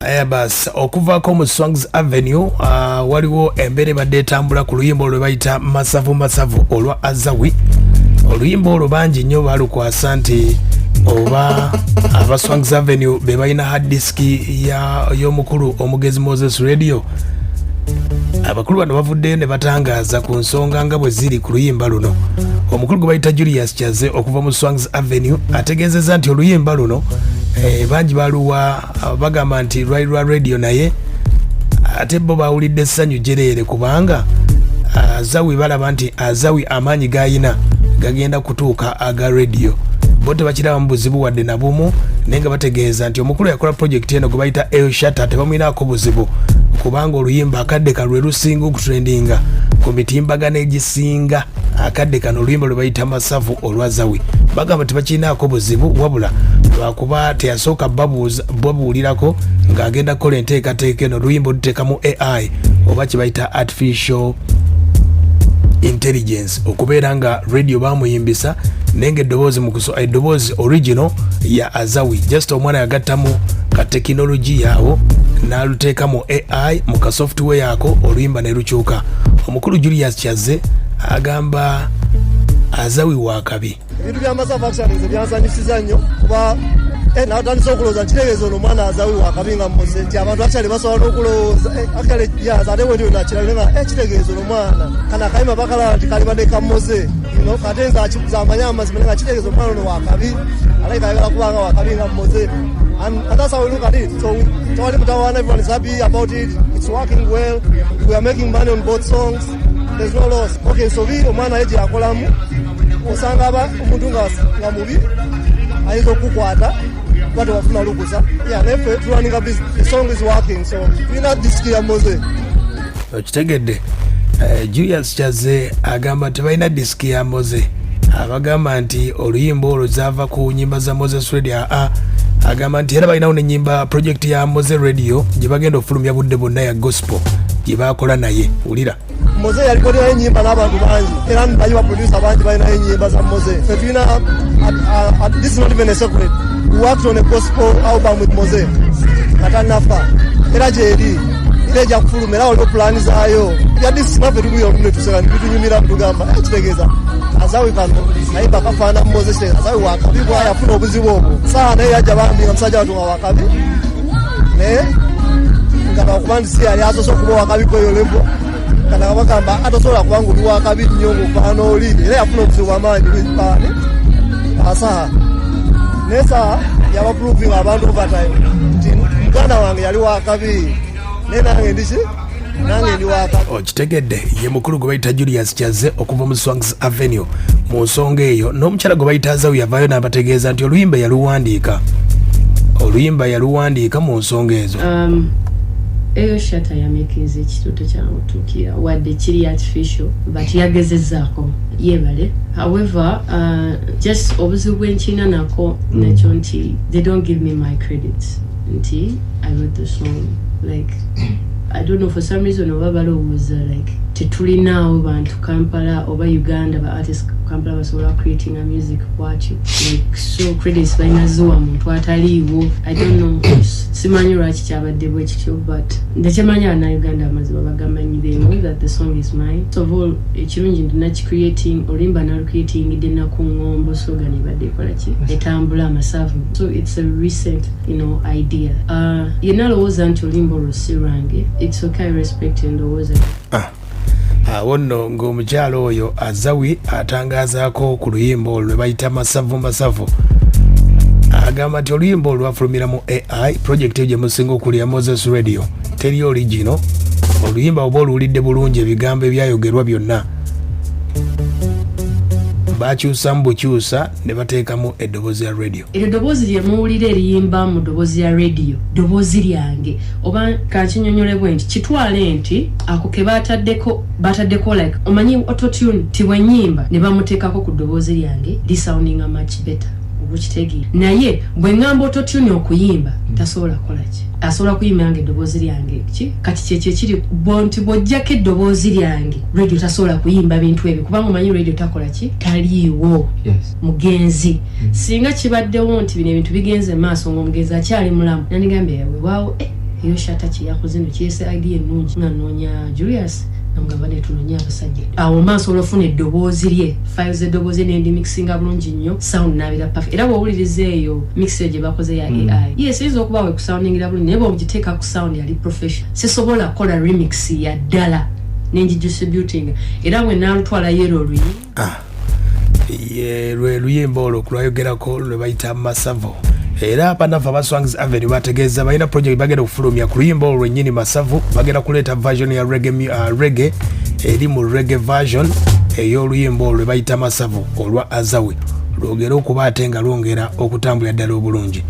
Bas okuvaako mu Swangs Avenue waliwo embere badde etambula ku luyimba olwe bayita masavu olwa Azawi. Oluyimba olwo bangi nnyo balukwasa nti oba aba Swangs Avenue be balina hard disk y'omukulu omugezi Moses Radio. Abakulu bano bavuddeyo ne batangaaza ku nsonga nga bwe ziri ku luyimba luno. Omukulu gwe bayita Julius Kyazze okuva mu Swangs Avenue ategeezezza nti oluyimba luno bangi baluwa bagamba nti lwa radio naye ate bo bawulidde essanyu jereere kubanga Azawi balaba nti Azawi amaanyi gayina gagenda kutuuka aga radio. Bo tebakiraba mu buzibu wadde na bumu naye nga bategeeza nti omukulu yakola project eno gwe bayita El Shatta tebamwinaako buzibu kubanga oluyimba akadde kalwe lusinga okutrendinga ku mitimbagano egisinga akadde kano oluyimba lwe bayita masavu olwa Azawi. Bagamba tebakirinaako buzibu wabula lwakuba teyasooka babuulirako ng'agenda kukola enteekateeka eno oluyimba oluteekamu AI oba kye bayita artificial intelligence okubeera nga radio bamuyimbisa naye nga eddoboozi original ya Azawi just omwana yagattamu ka tekinologi yaawo n'aluteekamu AI mu ka software yako oluyimba ne lukyuka. Omukulu Julius Kyazze agamba Azawi wakabi. Ebintu by'amasavu actually byansanyusiza nnyo kuba natandise okulowooza nkitegeeza ono omwana Azawi wakabi nga mmoze nti abantu actually basobola n'okulowooza actually yes ate bwe ndiyo nakirabire nga kitegeeza ono omwana kana kayima bakalaba nti kalibadde kammoze kate nzamanya amazima naye nga kitegeeza omwana ono wakabi alayika ayagala kubanga wakabi nga mmoze. And that's how we look at it. So everyone is happy about it. It's working well. We are making money on both songs. There's no loss. Okay, so we omwana yeje akolamu osanga aba omuntu nga mubi ayizo kukwata bado wafuna lukusa. Yeah, nefe running up the song is working. So we not disk ya Mose. Okitegedde Julius Kyazze agamba tebalina disk ya Mose. Abagamba nti oluyimba olwo zaava ku nyimba za Moses Radio agamba nti era balinawo n'ennyimba project ya Mose Radio gye bagenda okufulumya budde bonna ya gospel gye bakola naye. Wulira Mose yalikodera ennyimba n'abantu bangi era naye baproducer bangi balina ennyimba za Mose. Fe tulina this is not even a secret. We worked on a gospel album with Mose katanafa era gyeri ejja kufuluma era waliwo pulaani zaayo yadisi naffe tubuyo ne tuseka bitunyumira tugamba kitegeeza Azawi kano naye bakafaana Moses Azawi wakabi bwayafuna obuzibu obwo saa naye yajja bambi nga musajja watunga wakabi naye nga bakuba nti si yali asoose okuba wakabi kweyo levo kana bagamba atosobola kubanga oli wakabi nnyo ng'ofaana oli era yafuna obuzibu bw'amaanyi bw'ekipaani asaha naye saa yabaproving abantu overtime nti muganda wange yali wakabi naye nange ndiki nange ndi wakabi. Okitegedde ye mukulu gwe bayita Julius Kyazze okuva mu Swangs Avenue mu nsonga eyo n'omukyala gwe bayita Azawi yavaayo n'abategeeza nti oluyimba yaluwandiika mu nsonga ezo. El Shatta yamekinze ekituuto kyamutuukira wadde kiri artificial but yagezezzaako yebale. However just obuzibu bwenkina nako nakyo nti they don't give me my credits nti I wrote the song like I don't know for some reason oba balowooza like tetulinaawo bantu Kampala oba Uganda ba artists Kampala basobola creating a music watch like so credits bainaziwa muntu ataliiwo. I don't know simanyi lwaki kyabadde bwe kityo but ndekimanya na Uganda amaziba bagambanyi they know that the song is mine. So all ekirungi ndina creating olimba na creating dena ku ngombo slogan ibadde kola ki etambula amasavu. So it's a recent idea. Yenalowooza nti olimba olusirange it's okay respect and always awo nno ng'omukyalo oyo Azawi atangazaako ku luyimba olwo lwe bayita masavu agamba nti oluyimba olwo lwafulumira mu AI project eyo gye musinga okulya Moses Radio teri original. Oluyimba oba oluwulidde bulungi ebigambo ebyayogerwa byonna bakyusa mu bukyusa ne bateekamu eddoboozi ya radio. Eryo ddoboozi lye muwulira eriyimba mu ddoboozi ya radio ddoboozi lyange oba kankinyonyole bwe nti kitwale nti ako ke bataddeko like omanyi autotune tibwenyimba ne bamuteekako ku ddoboozi lyange lisounding much better obukitegeera naye bwe ngamba autotune okuyimba tasobola kola ki asobola kuyimba nga eddoboozi lyange ki kati kyekyo kiri nti bw'ojjako eddoboozi lyange radio tasobola kuyimba bintu ebyo kubanga omanyi radio takola ki taliiwo mugenzi singa kibaddewo nti bino ebintu bigenze maaso ng'omugenzi akyali mulamu nandigambye yawe waawo Iyo shata kiyakoze no kiese idea ennungi nga noonya Julius namugamba ne tunonya abasajja awo maaso olofuna eddoboozi lye files eddoboozi n'endi mixinga bulungi nnyo sound n'abira perfect era bw'owuliriza eyo mixer gye bakoze ya AI yes eyinza okuba we kusoundingira bulungi naye bw'ogiteeka ku sound yali professional sisobola kukola remix ya ddala n'engi distributing era bwe naalutwala yero lwe luyimba olwo kulwayogerako lwe bayita Masavo era abanafu aba Swangs Avenue bategeeza balina project bagenda okufulumya ku luyimba olwo lwennyini Masavu bagenda kuleeta version ya reggae eri mu reggae version ey'oluyimba olwo lwe bayita Masavu olwa Azawi lwogera okuba ate nga lwongera okutambula ddala obulungi.